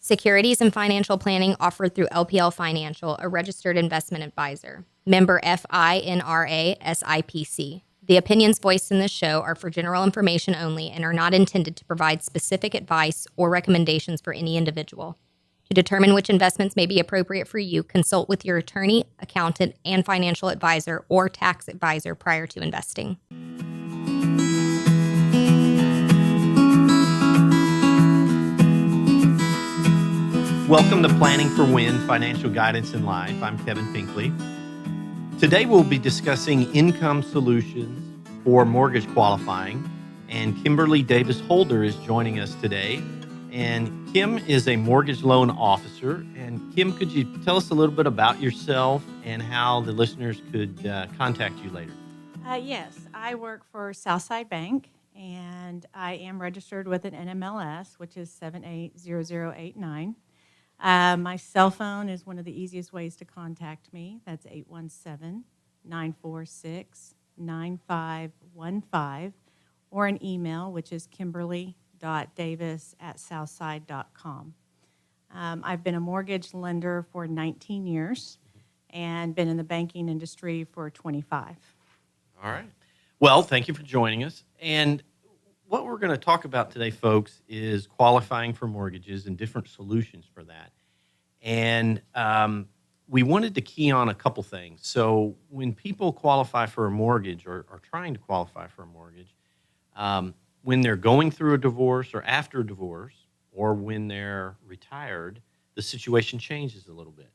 Securities and financial planning offered through LPL Financial, a registered investment advisor. Member FINRA SIPC. The opinions voiced in this show are for general information only and are not intended to provide specific advice or recommendations for any individual. To determine which investments may be appropriate for you, consult with your attorney, accountant, and financial advisor or tax advisor prior to investing. Welcome to Planning for Win, Financial Guidance in Life. I'm Kevin Pinkley. Today we'll be discussing income solutions for mortgage qualifying, and Kimberly Davis Holder is joining us today. And Kim is a mortgage loan officer. And Kim, could you tell us a little bit about yourself and how the listeners could contact you later? Yes, I work for Southside Bank, and I am registered with an NMLS, which is 780089. My cell phone is one of the easiest ways to contact me. That's 817-946-9515, or an email, which is kimberly.davis@southside.com. I've been a mortgage lender for 19 years and been in the banking industry for 25. All right. Well, thank you for joining us. And what we're going to talk about today, folks, is qualifying for mortgages and different solutions for that. And we wanted to key on a couple things. So when people qualify for a mortgage or are trying to qualify for a mortgage, when they're going through a divorce or after a divorce, or when they're retired, the situation changes a little bit.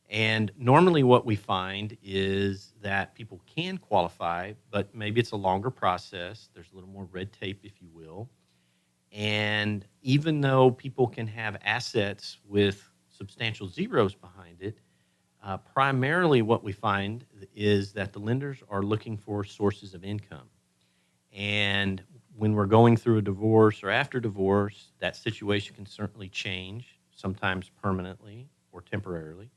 And normally what we find is that people can qualify, but maybe it's a longer process. There's a little more red tape, if you will. And even though people can have assets with substantial zeros behind it, primarily what we find is that the lenders are looking for sources of income. And when we're going through a divorce or after divorce, that situation can certainly change, sometimes permanently or temporarily.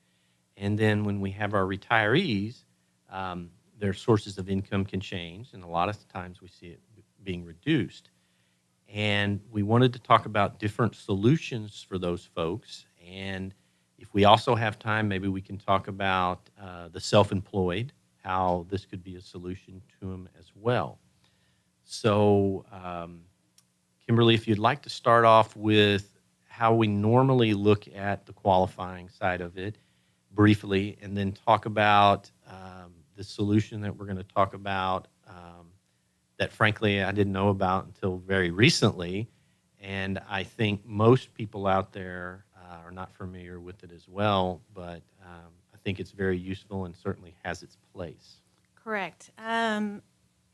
And then when we have our retirees, their sources of income can change, and a lot of times we see it being reduced. And we wanted to talk about different solutions for those folks. And if we also have time, maybe we can talk about the self-employed, how this could be a solution to them as well. So, Kimberly, if you'd like to start off with how we normally look at the qualifying side of it, briefly, and then talk about the solution that we're going to talk about that, frankly, I didn't know about until very recently, and I think most people out there are not familiar with it as well, but I think it's very useful and certainly has its place. Correct.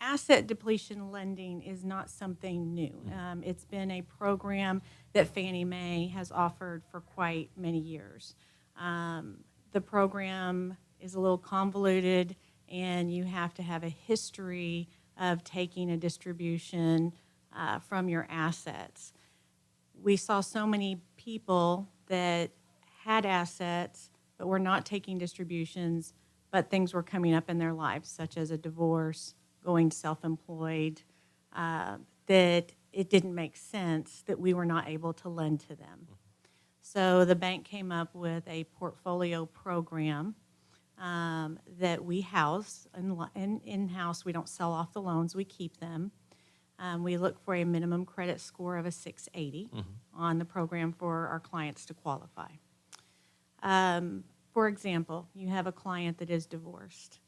Asset depletion lending is not something new. It's been a program that Fannie Mae has offered for quite many years. The program is a little convoluted, and you have to have a history of taking a distribution from your assets. We saw so many people that had assets but were not taking distributions, but things were coming up in their lives, such as a divorce, going self-employed, that it didn't make sense that we were not able to lend to them. So the bank came up with a portfolio program that we house in-house. We don't sell off the loans, we keep them. We look for a minimum credit score of a 680 on the program for our clients to qualify. For example, you have a client that is divorced.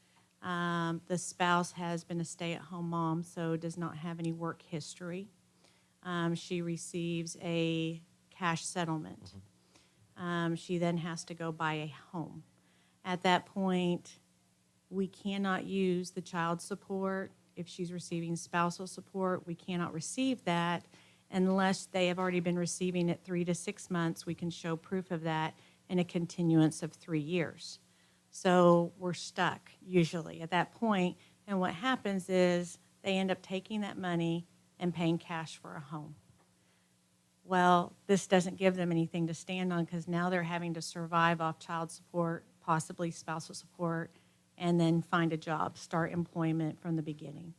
The spouse has been a stay-at-home mom, so does not have any work history. She receives a cash settlement. She then has to go buy a home. At that point, we cannot use the child support. If she's receiving spousal support, we cannot receive that unless they have already been receiving it 3 to 6 months. We can show proof of that in a continuance of 3 years. So we're stuck usually at that point, and what happens is they end up taking that money and paying cash for a home. Well, this doesn't give them anything to stand on because now they're having to survive off child support, possibly spousal support, and then find a job, start employment from the beginning.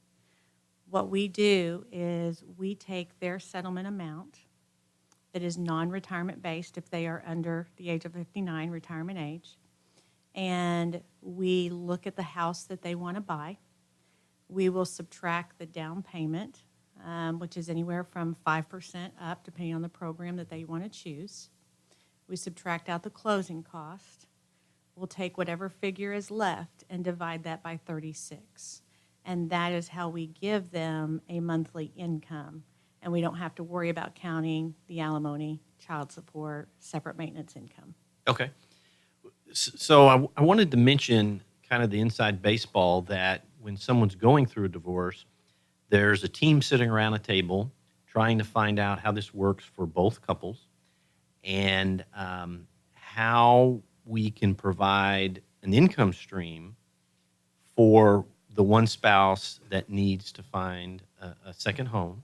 What we do is we take their settlement amount, that is non-retirement based if they are under the age of 59, retirement age. And we look at the house that they want to buy. We will subtract the down payment, which is anywhere from 5% up, depending on the program that they want to choose. We subtract out the closing cost. We'll take whatever figure is left and divide that by 36. And that is how we give them a monthly income. And we don't have to worry about counting the alimony, child support, separate maintenance income. Okay. So I wanted to mention kind of the inside baseball that when someone's going through a divorce, there's a team sitting around a table trying to find out how this works for both couples and how we can provide an income stream for the one spouse that needs to find a second home.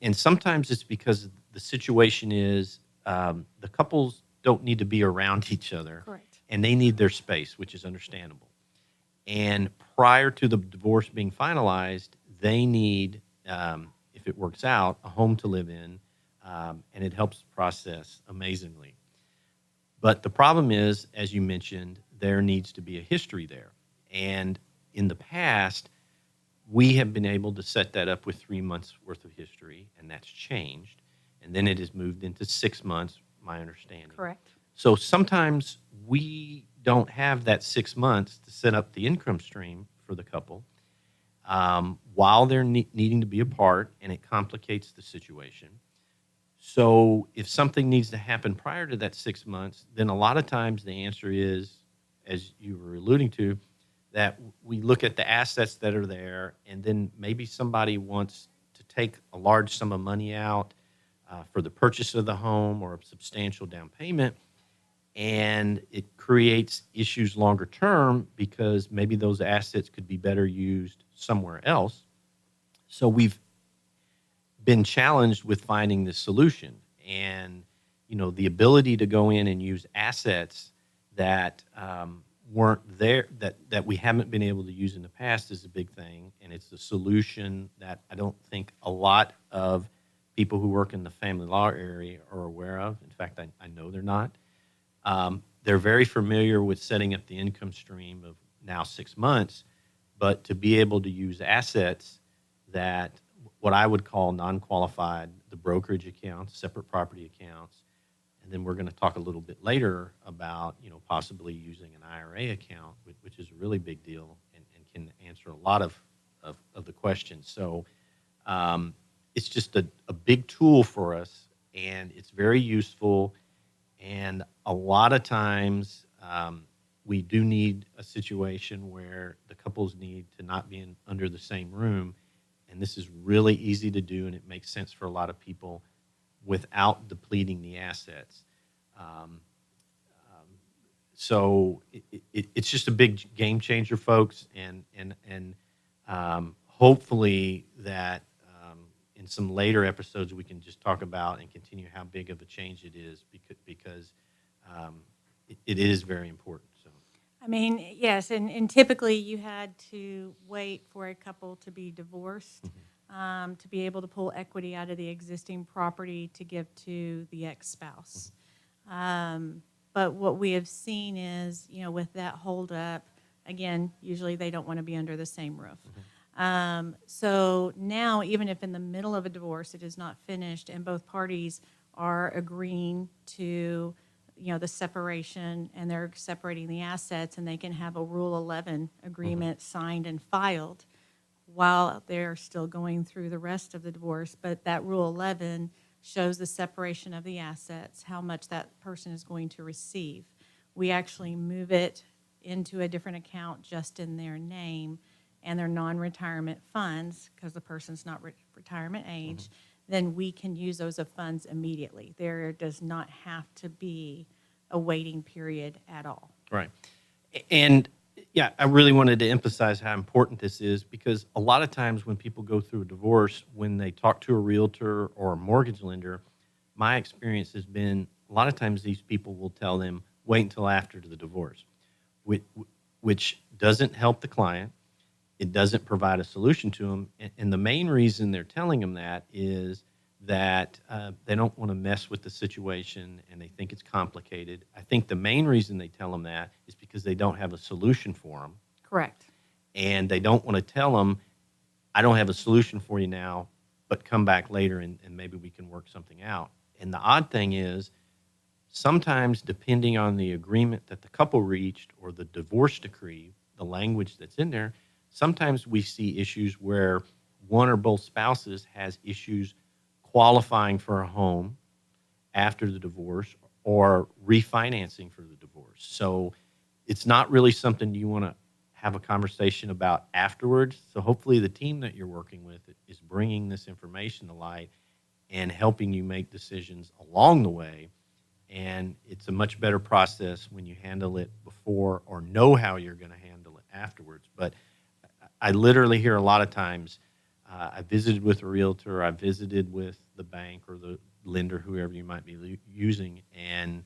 And sometimes it's because the situation is the couples don't need to be around each other. Correct. And they need their space, which is understandable. And prior to the divorce being finalized, they need, if it works out, a home to live in, and it helps the process amazingly. But the problem is, as you mentioned, there needs to be a history there. And in the past, we have been able to set that up with 3 months worth of history, and that's changed. And then it has moved into 6 months, my understanding. Correct. So sometimes we don't have that 6 months to set up the income stream for the couple while they're needing to be apart, and it complicates the situation. So if something needs to happen prior to that 6 months, then a lot of times the answer is, as you were alluding to, that we look at the assets that are there, and then maybe somebody wants to take a large sum of money out for the purchase of the home or a substantial down payment, and it creates issues longer term because maybe those assets could be better used somewhere else. So we've been challenged with finding this solution, and the ability to go in and use assets that weren't there, that we haven't been able to use in the past, is a big thing, and it's a solution that I don't think a lot of people who work in the family law area are aware of. In fact, I know they're not. They're very familiar with setting up the income stream of now 6 months, but to be able to use assets that what I would call non-qualified, the brokerage accounts, separate property accounts, and then we're going to talk a little bit later about possibly using an IRA account, which is a really big deal and can answer a lot of the questions. So it's just a big tool for us, and it's very useful. And a lot of times we do need a situation where the couples need to not be under the same room. And this is really easy to do, and it makes sense for a lot of people without depleting the assets. So it's just a big game changer, folks. And hopefully that in some later episodes we can just talk about and continue how big of a change it is because it is very important. So. I mean, yes, and typically you had to wait for a couple to be divorced to be able to pull equity out of the existing property to give to the ex-spouse. But what we have seen is, with that holdup, again, usually they don't want to be under the same roof. So now, even if in the middle of a divorce it is not finished and both parties are agreeing to the separation, and they're separating the assets, and they can have a Rule 11 agreement signed and filed while they're still going through the rest of the divorce. But that Rule 11 shows the separation of the assets, how much that person is going to receive. We actually move it into a different account just in their name and their non-retirement funds, because the person's not retirement age, then we can use those funds immediately. There does not have to be a waiting period at all. Right. And yeah, I really wanted to emphasize how important this is, because a lot of times when people go through a divorce, when they talk to a realtor or a mortgage lender, my experience has been a lot of times these people will tell them, wait until after the divorce, which doesn't help the client. It doesn't provide a solution to them. And the main reason they're telling them that is that they don't want to mess with the situation and they think it's complicated. I think the main reason they tell them that is because they don't have a solution for them, Correct. and they don't want to tell them, I don't have a solution for you now, but come back later and maybe we can work something out. And the odd thing is, sometimes depending on the agreement that the couple reached or the divorce decree, the language that's in there, sometimes we see issues where one or both spouses has issues qualifying for a home after the divorce or refinancing for the divorce. So it's not really something you want to have a conversation about afterwards. So hopefully the team that you're working with is bringing this information to light and helping you make decisions along the way. And it's a much better process when you handle it before or know how you're going to handle it afterwards. But I literally hear a lot of times, I visited with a realtor, I visited with the bank or the lender, whoever you might be using, and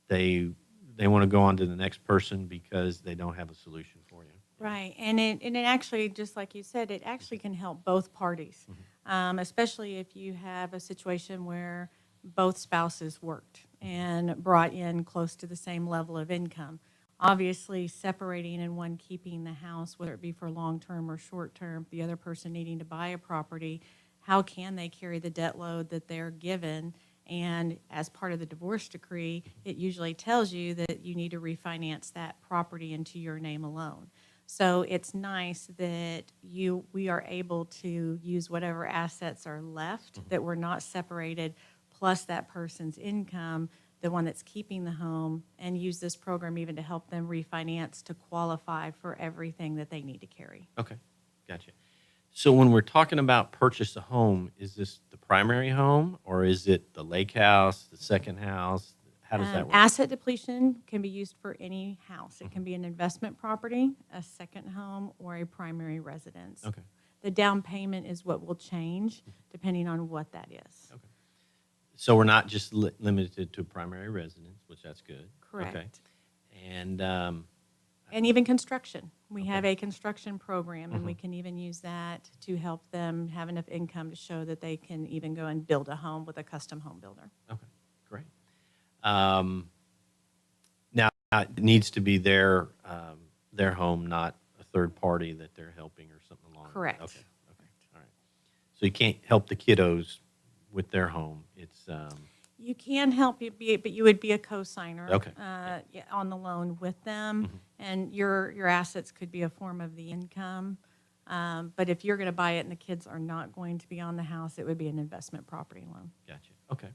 they want to go on to the next person because they don't have a solution for you. Right, and it actually, just like you said, it actually can help both parties, especially if you have a situation where both spouses worked and brought in close to the same level of income. Obviously, separating and one keeping the house, whether it be for long-term or short-term, the other person needing to buy a property, how can they carry the debt load that they're given? And as part of the divorce decree, it usually tells you that you need to refinance that property into your name alone. So it's nice that we are able to use whatever assets are left, that we're not separated, plus that person's income, the one that's keeping the home, and use this program even to help them refinance to qualify for everything that they need to carry. Okay, gotcha. So when we're talking about purchase a home, is this the primary home or is it the lake house, the second house? How does that work? Asset depletion can be used for any house. It can be an investment property, a second home, or a primary residence. Okay. The down payment is what will change depending on what that is. Okay. So we're not just limited to primary residence, which that's good. Correct. Okay. And And even construction. We have Okay. a construction program, and we can even use that to help them have enough income to show that they can even go and build a home with a custom home builder. okay, great. Now it needs to be their home, not a third party that they're helping or something along. Correct. Okay. All right. So you can't help the kiddos with their home. It's You can help you be, but you would be a co-signer Okay. On the loan with them, and your assets could be a form of the income. But if you're going to buy it and the kids are not going to be on the house, it would be an investment property loan. Gotcha. Okay.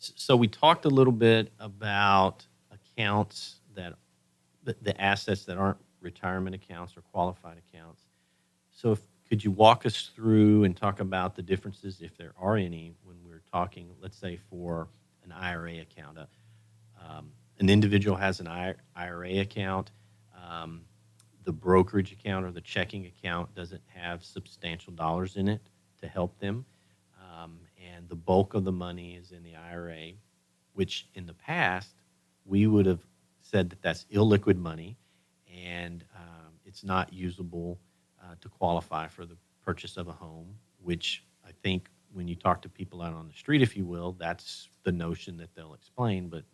So we talked a little bit about accounts that the assets that aren't retirement accounts or qualified accounts. So could you walk us through and talk about the differences, if there are any, when we're talking, let's say, for an IRA account? An individual has an IRA account. The brokerage account or the checking account doesn't have substantial dollars in it to help them. And the bulk of the money is in the IRA, which in the past we would have said that that's illiquid money and it's not usable to qualify for the purchase of a home, which I think when you talk to people out on the street, if you will, that's the notion that they'll explain, but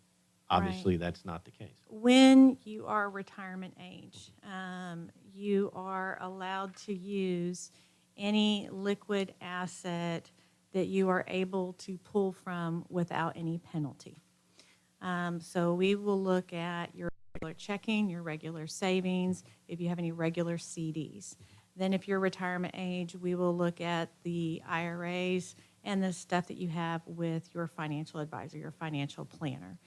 obviously that's not the case. When you are retirement age, you are allowed to use any liquid asset that you are able to pull from without any penalty. So we will look at your regular checking, your regular savings, if you have any regular CDs. Then if you're retirement age, we will look at the IRAs and the stuff that you have with your financial advisor, your financial planner.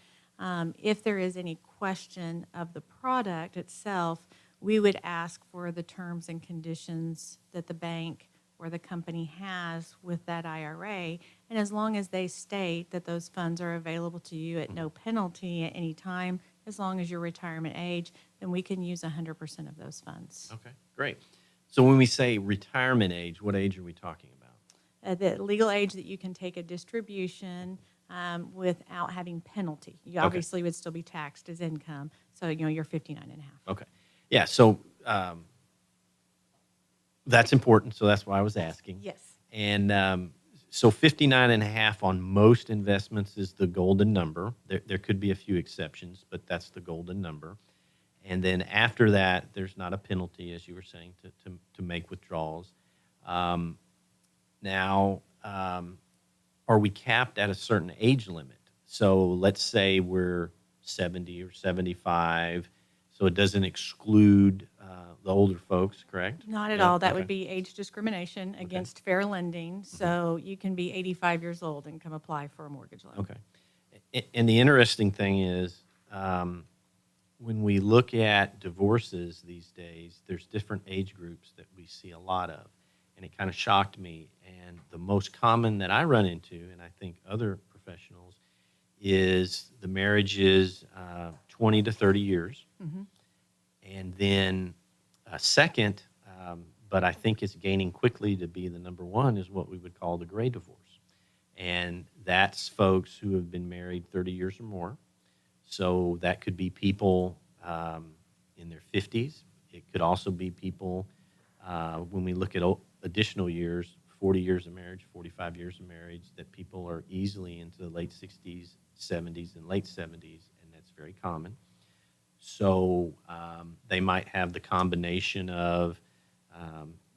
If there is any question of the product itself, we would ask for the terms and conditions that the bank or the company has with that IRA. And as long as they state that those funds are available to you at no penalty at any time, as long as you're retirement age, then we can use 100% of those funds. Okay, great. So when we say retirement age, what age are we talking about? The legal age that you can take a distribution without having penalty. You obviously would still be taxed as income. So, you're 59 and a half. Okay. Yeah, so that's important, so that's why I was asking. Yes. And So 59 and a half on most investments is the golden number. There could be a few exceptions, but that's the golden number. And then after that, there's not a penalty, as you were saying, to make withdrawals. Um, now, are we capped at a certain age limit? So let's say we're 70 or 75, so it doesn't exclude the older folks, correct? Not at Yeah. all. That Okay. would be age discrimination Okay. against fair lending. So you can be 85 years old and come apply for a mortgage loan. Okay. And the interesting thing is, um, when we look at divorces these days, there's different age groups that we see a lot of. And it kind of shocked me. And the most common that I run into, and I think other professionals, is the marriage is 20 to 30 years. Hmm. And then second, but I think it's gaining quickly to be the number one, is what we would call the gray divorce. And that's folks who have been married 30 years or more. So that could be people in their 50s. It could also be people, when we look at additional years, 40 years of marriage, 45 years of marriage, that people are easily into the late 60s, 70s, and late 70s, and that's very common. So they might have the combination of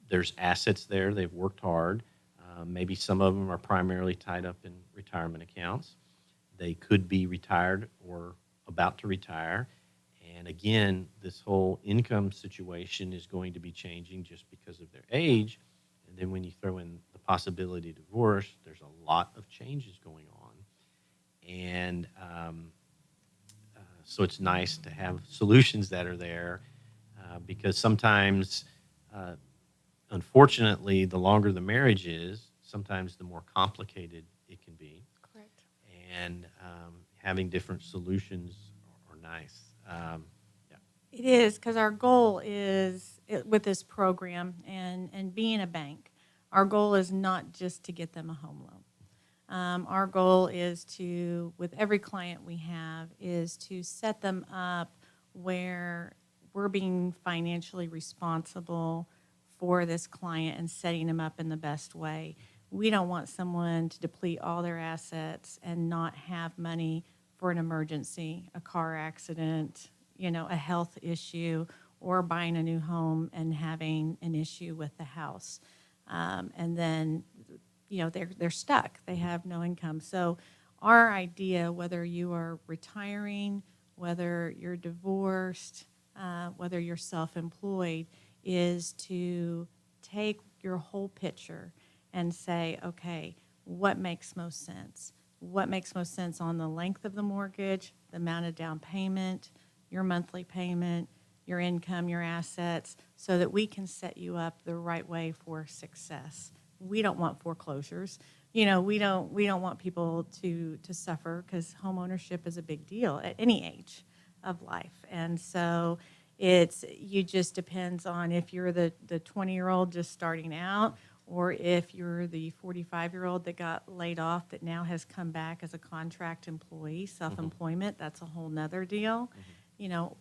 there's assets there, they've worked hard. Maybe some of them are primarily tied up in retirement accounts. They could be retired or about to retire. And again, this whole income situation is going to be changing just because of their age. And then when you throw in the possibility of divorce, there's a lot of changes going on. And so it's nice to have solutions that are there because sometimes, unfortunately, the longer the marriage is, sometimes the more complicated it can be. Correct. And having different solutions are nice. Yeah. It is, because our goal is with this program and being a bank, our goal is not just to get them a home loan. Our goal is to, with every client we have, is to set them up where we're being financially responsible for this client and setting them up in the best way. We don't want someone to deplete all their assets and not have money for an emergency, a car accident, a health issue, or buying a new home and having an issue with the house. And then, they're stuck. They have no income. So our idea, whether you are retiring, whether you're divorced, whether you're self-employed, is to take your whole picture and say, okay, what makes most sense? What makes most sense on the length of the mortgage, the amount of down payment, your monthly payment, your income, your assets, so that we can set you up the right way for success. We don't want foreclosures. We don't want people to suffer, because home ownership is a big deal at any age of life. And so you just depends on if you're the 20-year-old just starting out, or if you're the 45-year-old that got laid off that now has come back as a contract employee, self-employment. That's a whole nother deal,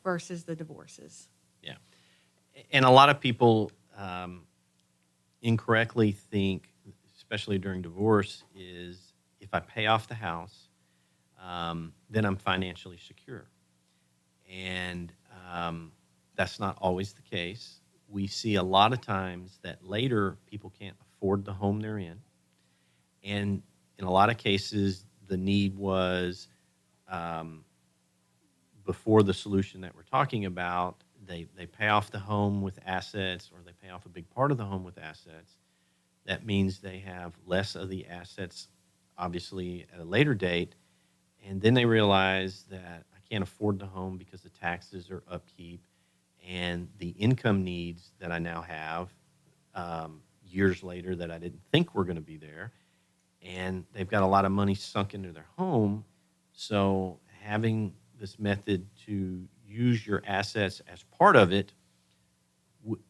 versus the divorces. Yeah. And a lot of people incorrectly think, especially during divorce, is if I pay off the house, then I'm financially secure. And that's not always the case. We see a lot of times that later people can't afford the home they're in. And in a lot of cases, the need was before the solution that we're talking about. They pay off the home with assets, or they pay off a big part of the home with assets. That means they have less of the assets, obviously, at a later date. And then they realize that I can't afford the home because the taxes are upkeep, and the income needs that I now have years later that I didn't think were going to be there. And they've got a lot of money sunk into their home. So having this method to use your assets as part of it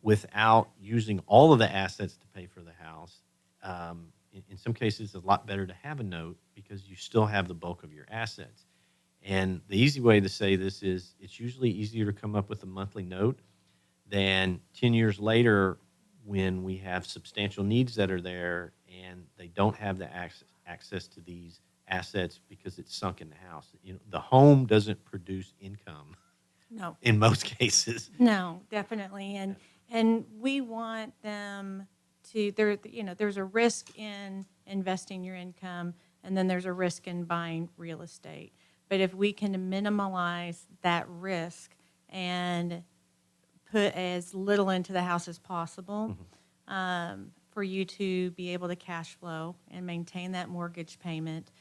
without using all of the assets to pay for the house, in some cases, it's a lot better to have a note because you still have the bulk of your assets. And the easy way to say this is it's usually easier to come up with a monthly note than 10 years later when we have substantial needs that are there and they don't have the access to these assets because it's sunk in the house. The home doesn't produce income No. in most cases. No, definitely. And we want them to there's a risk in investing your income, and then there's a risk in buying real estate. But if we can minimize that risk and put as little into the house as possible, for you to be able to cash flow and maintain that mortgage payment,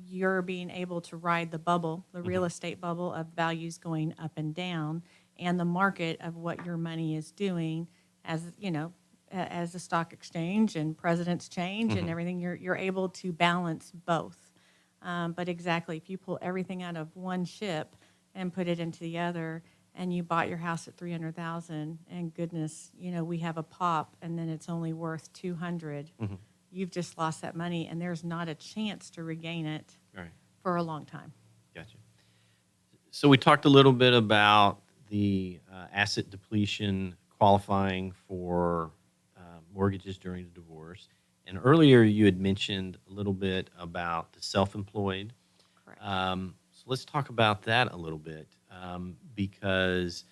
you're being able to ride the bubble, the real estate bubble of values going up and down, and the market of what your money is doing, as the stock exchange and presidents change and everything. You're able to balance both. But exactly, if you pull everything out of one ship and put it into the other, and you bought your house at $300,000, and goodness, we have a pop, and then it's only worth $200. You've just lost that money, and there's not a chance to regain it Right. for a long time. Gotcha. So we talked a little bit about the asset depletion qualifying for mortgages during the divorce. And earlier you had mentioned a little bit about the self-employed. Correct. So let's talk about that a little bit, because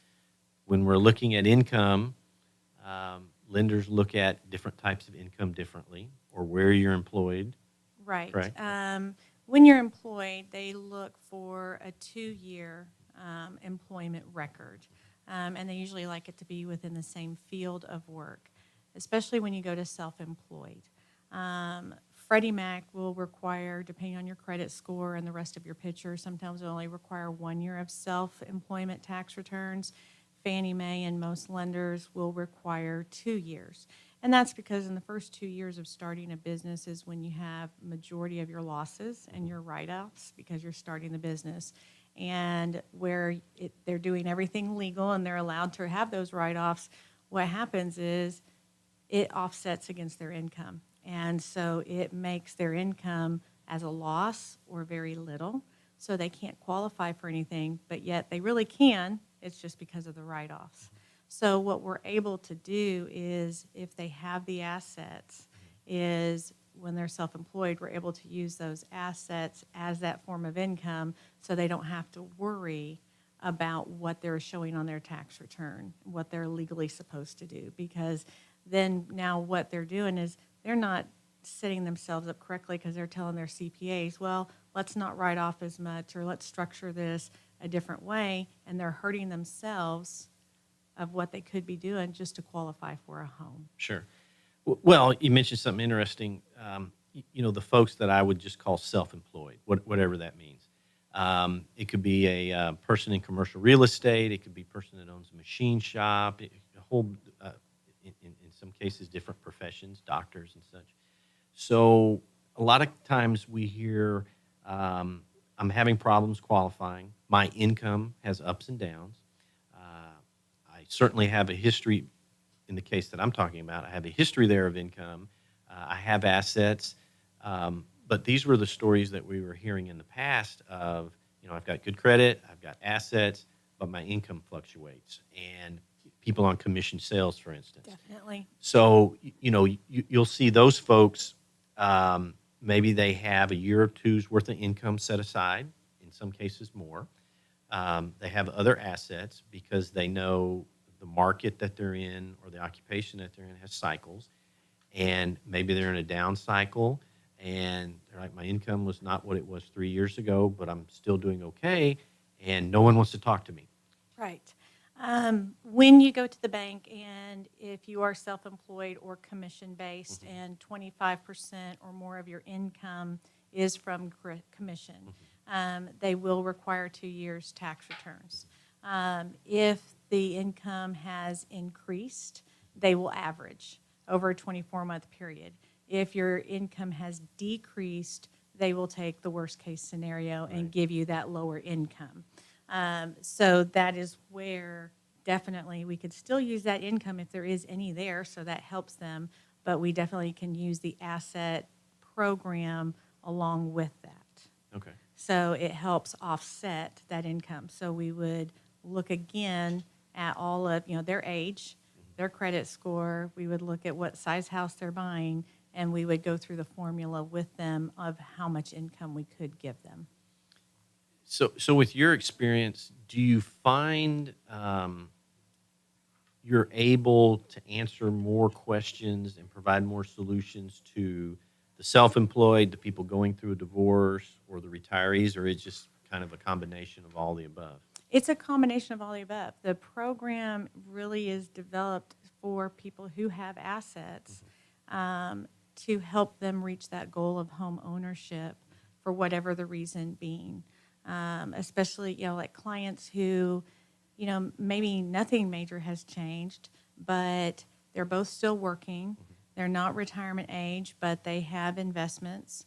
when we're looking at income, lenders look at different types of income differently, or where you're employed. Right. Correct. When you're employed, they look for a 2-year employment record, and they usually like it to be within the same field of work, especially when you go to self-employed. Freddie Mac will require, depending on your credit score and the rest of your picture, sometimes it only require 1 year of self-employment tax returns. Fannie Mae and most lenders will require 2 years. And that's because in the first 2 years of starting a business is when you have majority of your losses and your write-offs because you're starting the business. And where they're doing everything legal and they're allowed to have those write-offs, what happens is it offsets against their income. And so it makes their income as a loss or very little. So they can't qualify for anything, but yet they really can. It's just because of the write-offs. So what we're able to do is, if they have the assets, is when they're self-employed, we're able to use those assets as that form of income so they don't have to worry about what they're showing on their tax return, what they're legally supposed to do. Because then now what they're doing is they're not setting themselves up correctly because they're telling their CPAs, well, let's not write off as much, or let's structure this a different way, and they're hurting themselves of what they could be doing just to qualify for a home. Sure. Well, you mentioned something interesting. The folks that I would just call self-employed, whatever that means. It could be a person in commercial real estate. It could be a person that owns a machine shop. A whole, in some cases, different professions, doctors and such. So a lot of times we hear, I'm having problems qualifying. My income has ups and downs. I certainly have a history. In the case that I'm talking about, I have a history there of income. I have assets. But these were the stories that we were hearing in the past of, I've got good credit, I've got assets, but my income fluctuates. And people on commission sales, for instance. Definitely. So, you'll see those folks, maybe they have a year or two's worth of income set aside, in some cases more. They have other assets because they know the market that they're in or the occupation that they're in has cycles. And maybe they're in a down cycle and they're like, my income was not what it was 3 years ago, but I'm still doing okay. And no one wants to talk to me. Right. When you go to the bank, and if you are self-employed or commission-based, and 25% or more of your income is from commission, they will require 2 years tax returns. If the income has increased, they will average over a 24-month period. If your income has decreased, they will take the worst-case scenario and give you that lower income. So that is where definitely we could still use that income if there is any there, so that helps them, but we definitely can use the asset program along with that. Okay. So it helps offset that income. So we would look again at all of their age, their credit score. We would look at what size house they're buying, and we would go through the formula with them of how much income we could give them. So with your experience, do you find you're able to answer more questions and provide more solutions to the self-employed, the people going through a divorce, or the retirees, or it's just kind of a combination of all the above? It's a combination of all the above. The program really is developed for people who have assets to help them reach that goal of home ownership for whatever the reason being. Especially, like clients who, maybe nothing major has changed, but they're both still working. They're not retirement age, but they have investments.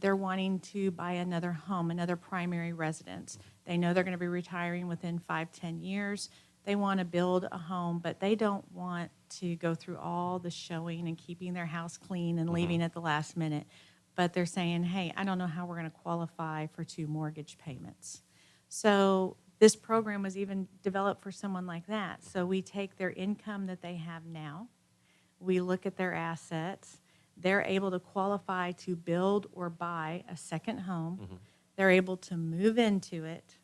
They're wanting to buy another home, another primary residence. They know they're going to be retiring within 5-10 years. They want to build a home, but they don't want to go through all the showing and keeping their house clean and leaving at the last minute. But they're saying, hey, I don't know how we're going to qualify for 2 mortgage payments. So this program was even developed for someone like that. So we take their income that they have now, we look at their assets, they're able to qualify to build or buy a second home. They're able to move into it,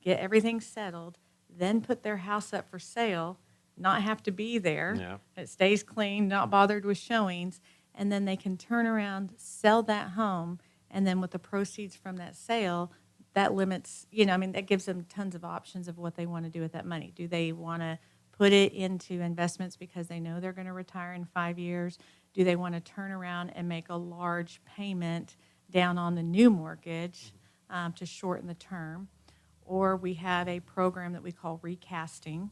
get everything settled, then put their house up for sale, not have to be there. Yeah. It stays clean, not bothered with showings, and then they can turn around, sell that home, and then with the proceeds from that sale, that limits, that gives them tons of options of what they want to do with that money. Do they want to put it into investments because they know they're going to retire in 5 years? Do they want to turn around and make a large payment down on the new mortgage to shorten the term? Or we have a program that we call recasting,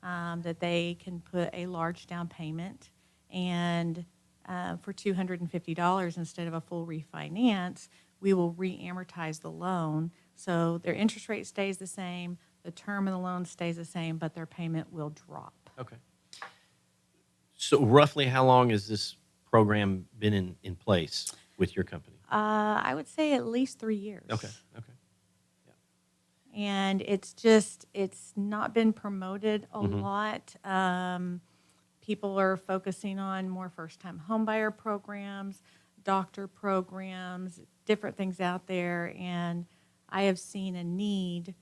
that they can put a large down payment, and for $250 instead of a full refinance, we will re-amortize the loan. So their interest rate stays the same, the term of the loan stays the same, but their payment will drop. Okay. So roughly how long has this program been in place with your company? I would say at least 3 years. Okay. And it's not been promoted a lot. People are focusing on more first-time homebuyer programs, doctor programs, different things out there. And I have seen a need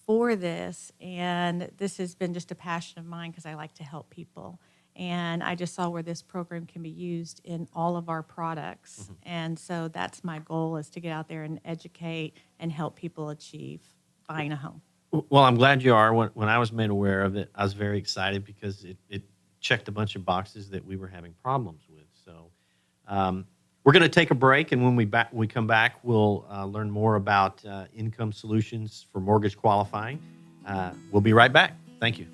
for this. And this has been just a passion of mine because I like to help people. And I just saw where this program can be used in all of our products. And so that's my goal, is to get out there and educate and help people achieve buying a home. Well, I'm glad you are. When I was made aware of it, I was very excited because it checked a bunch of boxes that we were having problems with. So we're going to take a break, and when we come back, we'll learn more about income solutions for mortgage qualifying. We'll be right back. Thank you.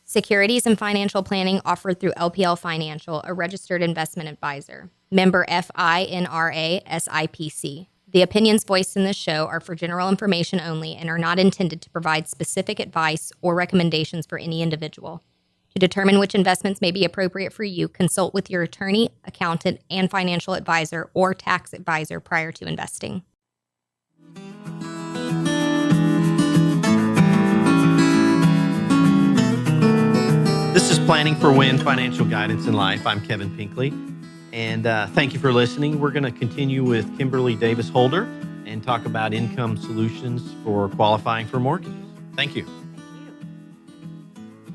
Securities and financial planning offered through LPL Financial, a registered investment advisor. Member FINRA SIPC. The opinions voiced in this show are for general information only and are not intended to provide specific advice or recommendations for any individual. To determine which investments may be appropriate for you, consult with your attorney, accountant, and financial advisor or tax advisor prior to investing. This is Planning for Win Financial Guidance in Life. I'm Kevin Pinkley, and thank you for listening. We're going to continue with Kimberly Davis Holder and talk about income solutions for qualifying for mortgages. Thank you.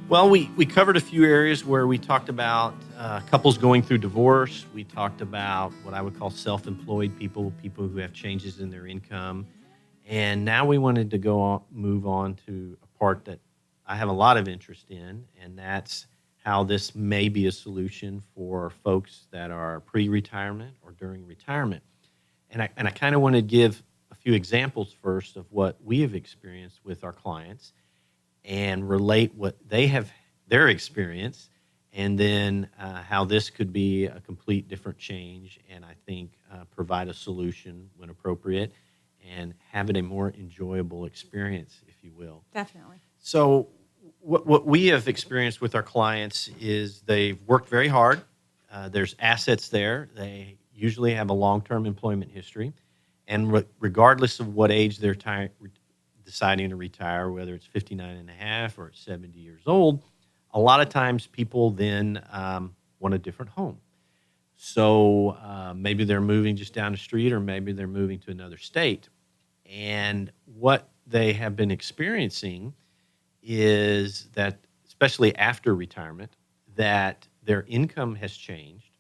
Well, we covered a few areas where we talked about couples going through divorce. We talked about what I would call self-employed people who have changes in their income. And now we wanted to move on to a part that I have a lot of interest in, and that's how this may be a solution for folks that are pre-retirement or during retirement. And I kind of want to give a few examples first of what we have experienced with our clients and relate what their experience, and then how this could be a complete different change, and I think provide a solution when appropriate and have it a more enjoyable experience, if you will. Definitely. So what we have experienced with our clients is they've worked very hard. There's assets there. They usually have a long-term employment history. And regardless of what age they're deciding to retire, whether it's 59 and a half or 70 years old, A lot of times people then want a different home. So maybe they're moving just down the street, or maybe they're moving to another state. And what they have been experiencing is that, especially after retirement, that their income has changed.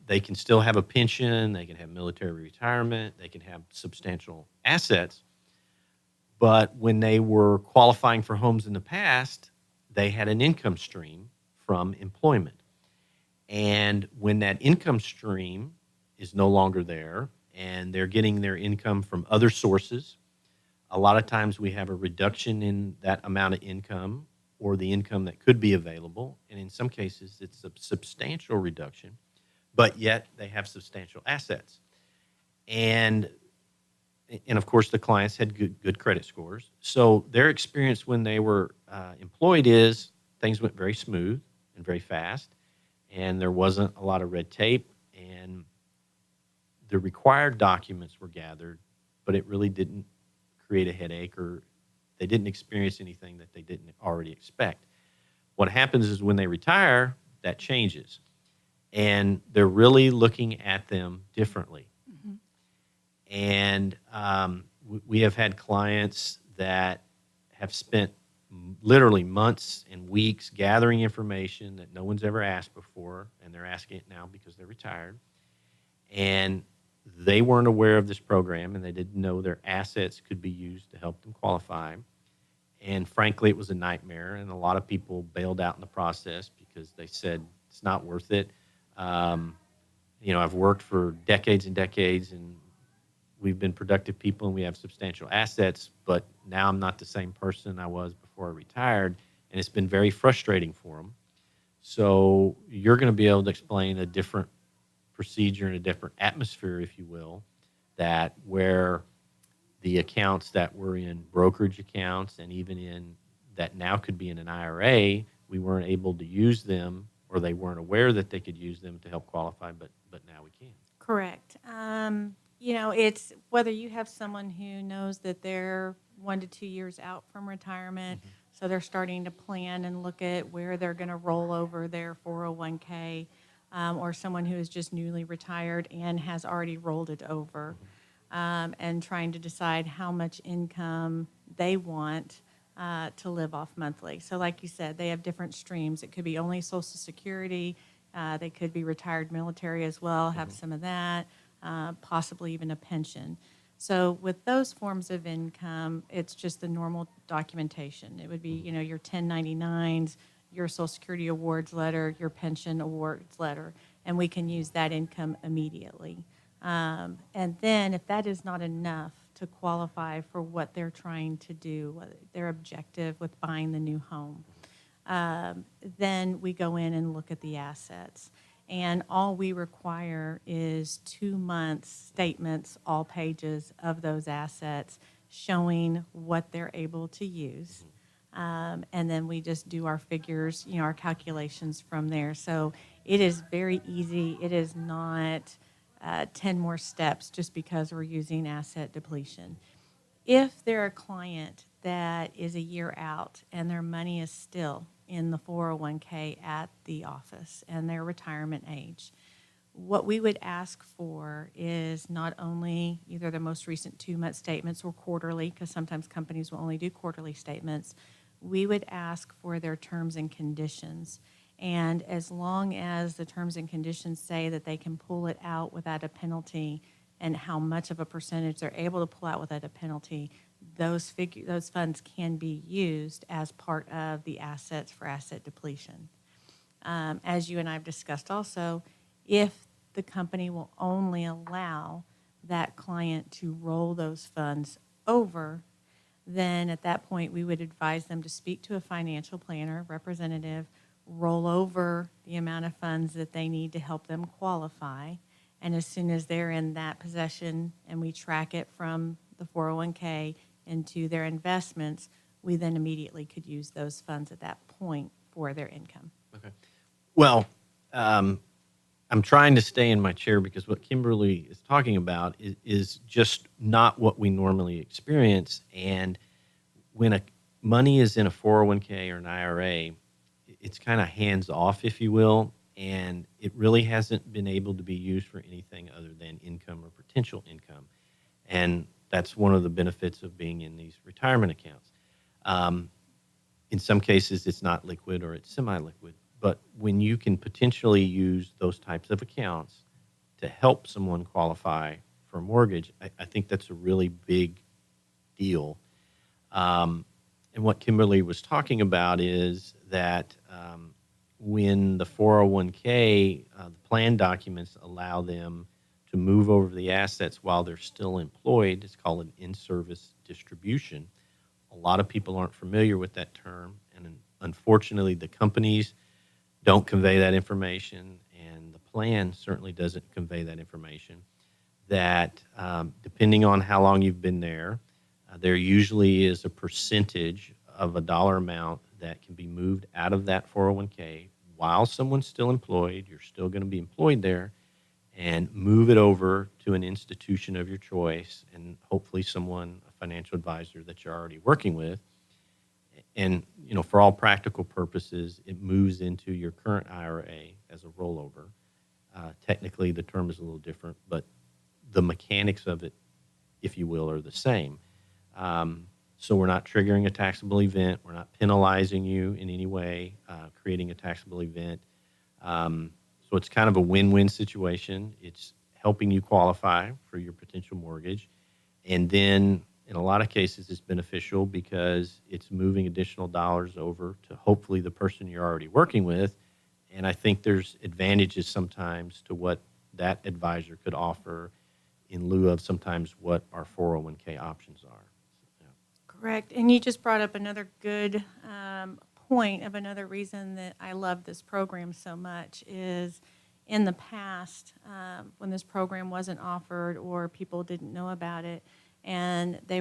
They can still have a pension, they can have military retirement, they can have substantial assets. But when they were qualifying for homes in the past, they had an income stream from employment. And when that income stream is no longer there and they're getting their income from other sources, a lot of times we have a reduction in that amount of income or the income that could be available. And in some cases, it's a substantial reduction, but yet they have substantial assets. And of course, the clients had good credit scores. So their experience when they were employed is things went very smooth and very fast, and there wasn't a lot of red tape, and the required documents were gathered, but it really didn't create a headache, or they didn't experience anything that they didn't already expect. What happens is when they retire, that changes, and they're really looking at them differently. And we have had clients that have spent literally months and weeks gathering information that no one's ever asked before, and they're asking it now because they're retired. And they weren't aware of this program, and they didn't know their assets could be used to help them qualify. And frankly, it was a nightmare, and a lot of people bailed out in the process because they said it's not worth it. I've worked for decades and decades, and we've been productive people, and we have substantial assets, but now I'm not the same person I was before I retired, and it's been very frustrating for them. So you're going to be able to explain a different procedure and a different atmosphere, if you will, that where the accounts that were in brokerage accounts and even in that now could be in an IRA, we weren't able to use them, or they weren't aware that they could use them to help qualify, but now we can. Correct. It's whether you have someone who knows that they're 1 to 2 years out from retirement, so they're starting to plan and look at where they're going to roll over their 401k, or someone who is just newly retired and has already rolled it over, and trying to decide how much income they want to live off monthly. So like you said, they have different streams. It could be only Social Security. They could be retired military as well, have some of that. Possibly even a pension. So with those forms of income, it's just the normal documentation. It would be, your 1099s, your Social Security awards letter, your pension awards letter, and we can use that income immediately. And then if that is not enough to qualify for what they're trying to do, their objective with buying the new home, then we go in and look at the assets. And all we require is 2 months statements, all pages of those assets, showing what they're able to use. And then we just do our figures, our calculations from there. So it is very easy. It is not 10 more steps just because we're using asset depletion. If they're a client that is a year out and their money is still in the 401k at the office and their retirement age, what we would ask for is not only either the most recent 2-month statements or quarterly, because sometimes companies will only do quarterly statements. We would ask for their terms and conditions. And as long as the terms and conditions say that they can pull it out without a penalty and how much of a percentage they're able to pull out without a penalty, those funds can be used as part of the assets for asset depletion. As you and I have discussed also, if the company will only allow that client to roll those funds over, then at that point we would advise them to speak to a financial planner, representative, roll over the amount of funds that they need to help them qualify. And as soon as they're in that possession and we track it from the 401k into their investments, we then immediately could use those funds at that point for their income. Okay. Well, I'm trying to stay in my chair because what Kimberly is talking about is just not what we normally experience. And when money is in a 401k or an IRA, it's kind of hands off, if you will, and it really hasn't been able to be used for anything other than income or potential income. And that's one of the benefits of being in these retirement accounts. Um, in some cases, it's not liquid or it's semi-liquid, but when you can potentially use those types of accounts to help someone qualify for a mortgage, I think that's a really big deal. Um, and what Kimberly was talking about is that when the 401k, the plan documents allow them to move over the assets while they're still employed. It's called an in-service distribution. A lot of people aren't familiar with that term, and unfortunately, the companies don't convey that information, and the plan certainly doesn't convey that information. That depending on how long you've been there usually is a percentage of a dollar amount that can be moved out of that 401k while someone's still employed. You're still going to be employed there, and move it over to an institution of your choice, and hopefully someone, a financial advisor that you're already working with. And, for all practical purposes, it moves into your current IRA as a rollover. Technically, the term is a little different, but the mechanics of it, if you will, are the same. So we're not triggering a taxable event. We're not penalizing you in any way, creating a taxable event. So it's kind of a win-win situation. It's helping you qualify for your potential mortgage. And then in a lot of cases, it's beneficial because it's moving additional dollars over to hopefully the person you're already working with. And I think there's advantages sometimes to what that advisor could offer in lieu of sometimes what our 401k options are. Yeah. Correct. And you just brought up another good point of another reason that I love this program so much is in the past, when this program wasn't offered or people didn't know about it and they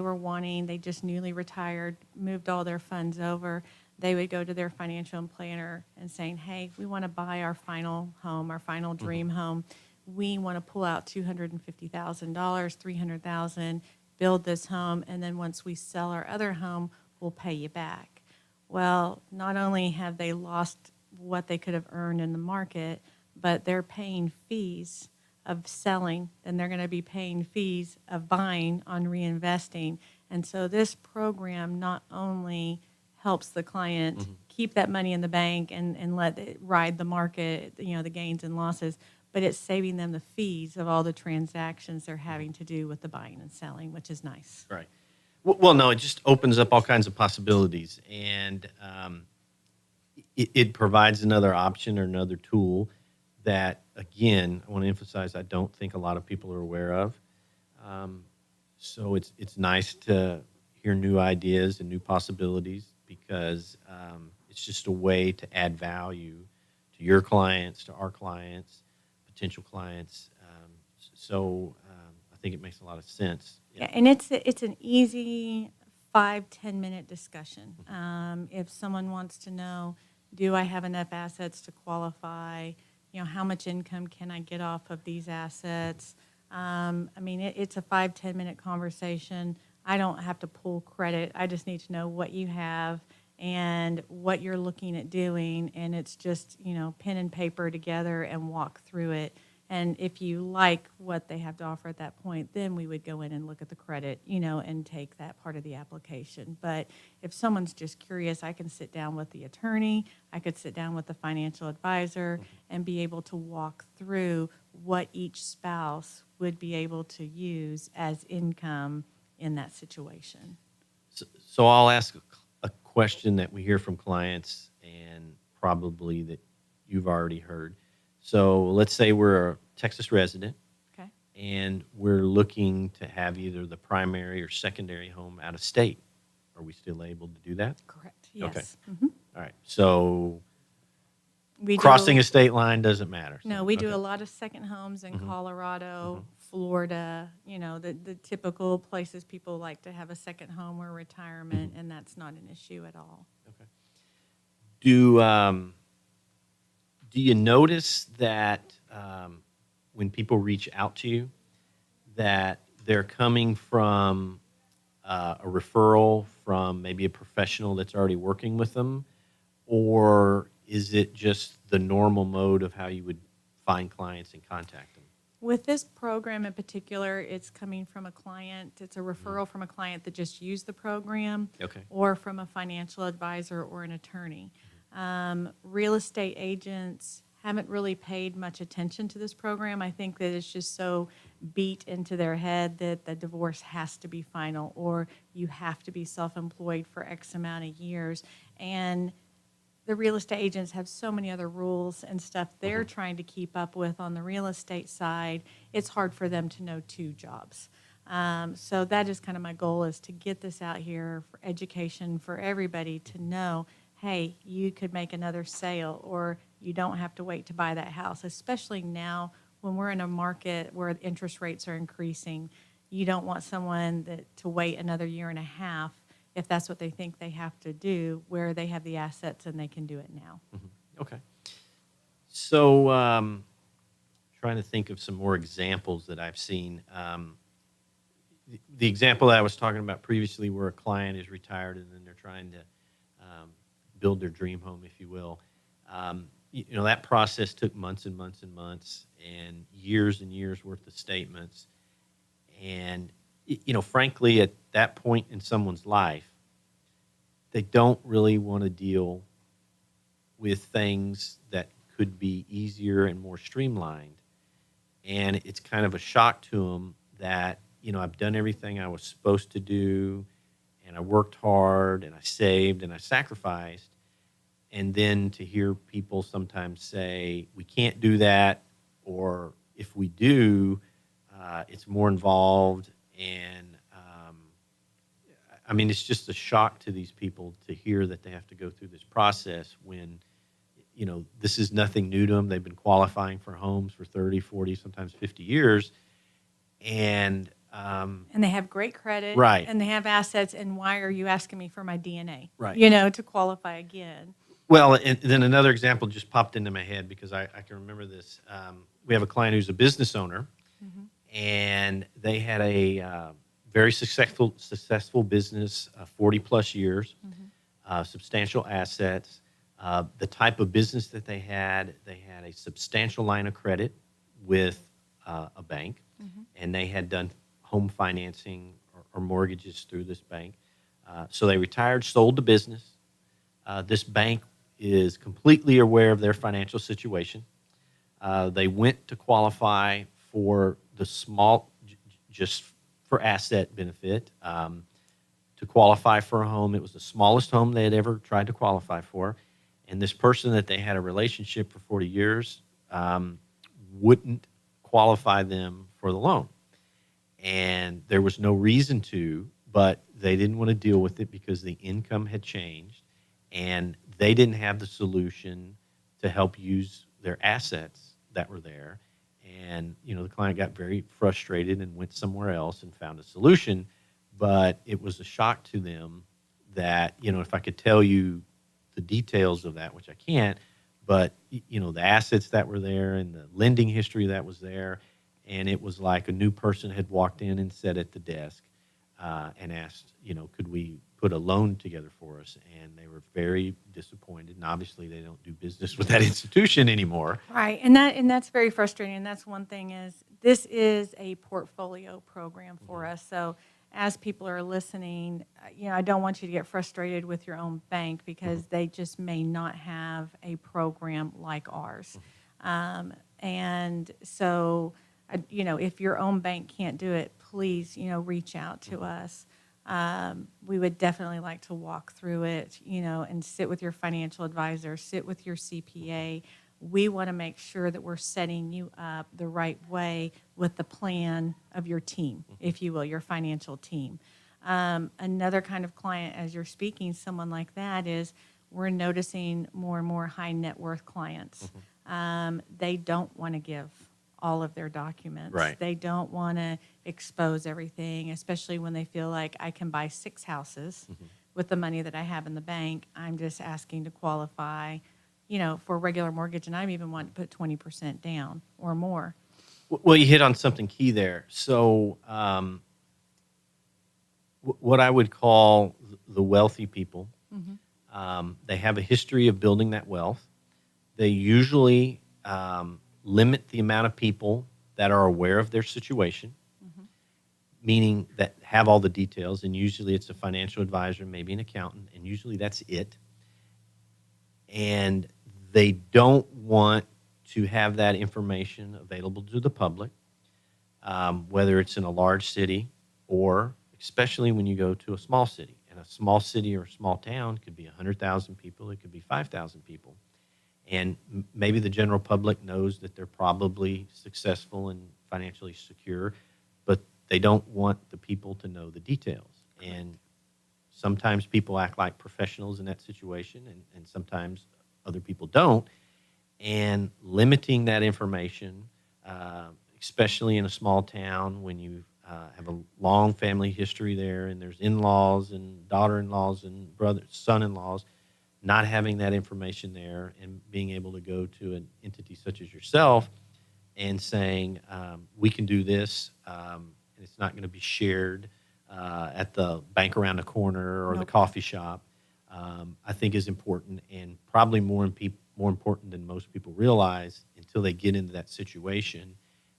just newly retired, moved all their funds over, they would go to their financial planner and saying, hey, we want to buy our final home, our final dream home. We want to pull out $250,000, $300,000, build this home, and then once we sell our other home, we'll pay you back. Well, not only have they lost what they could have earned in the market, but they're paying fees of selling, then they're going to be paying fees of buying on reinvesting. And so this program not only helps the client keep that money in the bank and let it ride the market, the gains and losses, but it's saving them the fees of all the transactions they're having to do with the buying and selling, which is nice. Right. Well, no, it just opens up all kinds of possibilities, and it provides another option or another tool that, again, I want to emphasize, I don't think a lot of people are aware of. So it's nice to hear new ideas and new possibilities because it's just a way to add value to your clients, to our clients, potential clients. So I think it makes a lot of sense. Yeah, and it's an easy 5-10 minute discussion. If someone wants to know, do I have enough assets to qualify? How much income can I get off of these assets? It's a 5-10 minute conversation. I don't have to pull credit. I just need to know what you have and what you're looking at doing, and it's just pen and paper together and walk through it. And if you like what they have to offer at that point, then we would go in and look at the credit, and take that part of the application. But if someone's just curious, I can sit down with the attorney, I could sit down with the financial advisor and be able to walk through what each spouse would be able to use as income in that situation. So I'll ask a question that we hear from clients and probably that you've already heard. So let's say we're a Texas resident, Okay. and we're looking to have either the primary or secondary home out of state. Are we still able to do that? Correct. Yes. Okay. Mm-hmm. All right. So We crossing do, a state line doesn't matter. So, No, we do okay. a lot of second homes in Mhm. Colorado, Florida, the typical places people like to have a second home or retirement, and that's not an issue at all. Okay. Do you notice that when people reach out to you, that they're coming from a referral from maybe a professional that's already working with them, or is it just the normal mode of how you would find clients and contact them? With this program in particular, it's coming from a client. It's a referral from a client that just used the program, Okay. or from a financial advisor or an attorney. Real estate agents haven't really paid much attention to this program. I think that it's just so beat into their head that the divorce has to be final, or you have to be self-employed for X amount of years. And the real estate agents have so many other rules and stuff they're trying to keep up with on the real estate side. It's hard for them to know two jobs. So that is kind of my goal, is to get this out here for education for everybody to know, hey, you could make another sale, or you don't have to wait to buy that house, especially now when we're in a market where interest rates are increasing. You don't want someone to wait another year and a half if that's what they think they have to do, where they have the assets and they can do it now. Okay. So, trying to think of some more examples that I've seen. The example that I was talking about previously, where a client is retired and then they're trying to build their dream home, if you will. That process took months and months and months, and years worth of statements. And frankly, at that point in someone's life, they don't really want to deal with things that could be easier and more streamlined. And it's kind of a shock to them that, I've done everything I was supposed to do, and I worked hard, and I saved, and I sacrificed. And then to hear people sometimes say, we can't do that, or if we do, it's more involved. And it's just a shock to these people to hear that they have to go through this process when, this is nothing new to them. They've been qualifying for homes for 30, 40, sometimes 50 years. And they have great credit, right. And they have assets. And why are you asking me for my DNA, right? To qualify again? Well, and then another example just popped into my head because I can remember this. We have a client who's a business owner, and they had a very successful business, 40 plus years, substantial assets. The type of business that they had a substantial line of credit with a bank, and they had done home financing or mortgages through this bank. So they retired, sold the business. This bank is completely aware of their financial situation. They went to qualify for the small, just for asset benefit. To qualify for a home, it was the smallest home they had ever tried to qualify for. And this person that they had a relationship for 40 years wouldn't qualify them for the loan. And there was no reason to, but they didn't want to deal with it because the income had changed, and they didn't have the solution to help use their assets that were there. And, the client got very frustrated and went somewhere else and found a solution. But it was a shock to them that, if I could tell you the details of that, which I can't, but, the assets that were there and the lending history that was there, and it was like a new person had walked in and sat at the desk and asked, could we put a loan together for us? And they were very disappointed. And obviously they don't do business with that institution anymore. Right. And that's very frustrating. And that's one thing, is this is a portfolio program for us. So as people are listening, I don't want you to get frustrated with your own bank because they just may not have a program like ours. And so, if your own bank can't do it, please, reach out to us. We would definitely like to walk through it, and sit with your financial advisor, sit with your CPA. We want to make sure that we're setting you up the right way with the plan of your team, if you will, your financial team. Another kind of client, as you're speaking, someone like that, is we're noticing more and more high net worth clients. They don't want to give all of their documents. Right. They don't want to expose everything, especially when they feel like I can buy 6 houses with the money that I have in the bank. I'm just asking to qualify, for a regular mortgage, and I even want to put 20% down or more. Well, you hit on something key there. So what I would call the wealthy people, they have a history of building that wealth. They usually limit the amount of people that are aware of their situation, meaning that have all the details. And usually it's a financial advisor, maybe an accountant, and usually that's it. And they don't want to have that information available to the public, whether it's in a large city or especially when you go to a small city. And a small city or a small town could be 100,000 people. It could be 5,000 people. And maybe the general public knows that they're probably successful and financially secure, but they don't want the people to know the details. And sometimes people act like professionals in that situation, and sometimes other people don't. And limiting that information, especially in a small town when you have a long family history there and there's in-laws and daughter-in-laws and son-in-laws, not having that information there and being able to go to an entity such as yourself and saying, we can do this, and it's not going to be shared at the bank around the corner or the coffee shop, I think is important, and probably more important than most people realize until they get into that situation.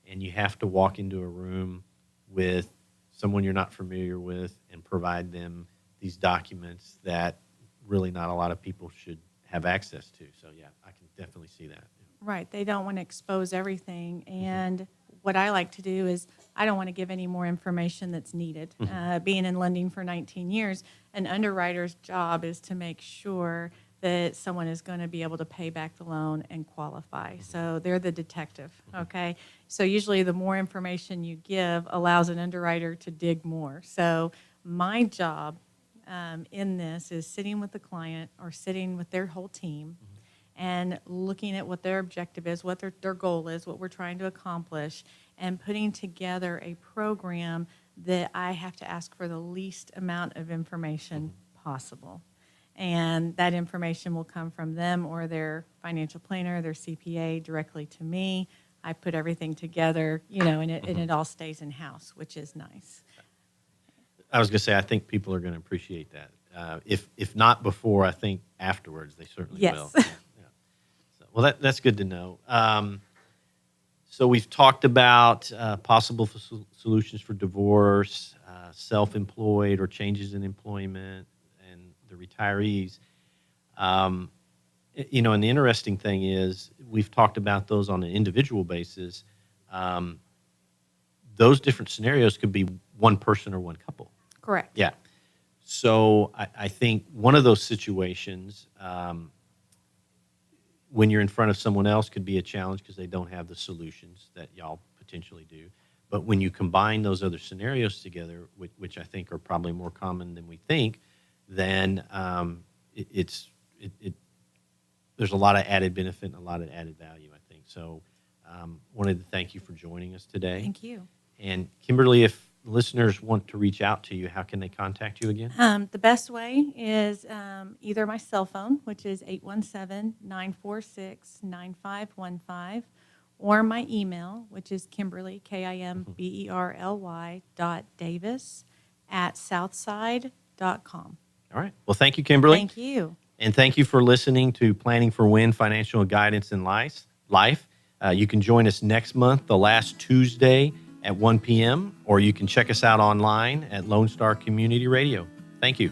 And you have to walk into a room with someone you're not familiar with and provide them these documents that really not a lot of people should have access to. So, yeah, I can definitely see that. Right. They don't want to expose everything. And what I like to do is I don't want to give any more information that's needed. Being in lending for 19 years, an underwriter's job is to make sure that someone is going to be able to pay back the loan and qualify. So they're the detective, okay? So usually the more information you give allows an underwriter to dig more. So my job in this is sitting with the client or sitting with their whole team and looking at what their objective is, what their goal is, what we're trying to accomplish, and putting together a program that I have to ask for the least amount of information possible. And that information will come from them or their financial planner, their CPA, directly to me. I put everything together, and it all stays in-house, which is nice. I was going to say, I think people are going to appreciate that. If not before, I think afterwards they certainly will. Yeah. So, well, that's good to know. So we've talked about possible solutions for divorce, self-employed or changes in employment, and the retirees. And the interesting thing is we've talked about those on an individual basis. Those different scenarios could be one person or one couple. Correct. Yeah. So I think one of those situations, when you're in front of someone else, could be a challenge because they don't have the solutions that y'all potentially do. But when you combine those other scenarios together, which I think are probably more common than we think, then there's a lot of added benefit and a lot of added value, I think. So wanted to thank you for joining us today. Thank you. And Kimberly, if listeners want to reach out to you, how can they contact you again? The best way is either my cell phone, which is 817-946-9515, or my email, which is Kimberly, Kimberly, .davis@southside.com. All right. Well, thank you, Kimberly. Thank you. And thank you for listening to Planning for Win Financial Guidance in Life. You can join us next month, the last Tuesday at 1 p.m., or you can check us out online at Lone Star Community Radio. Thank you.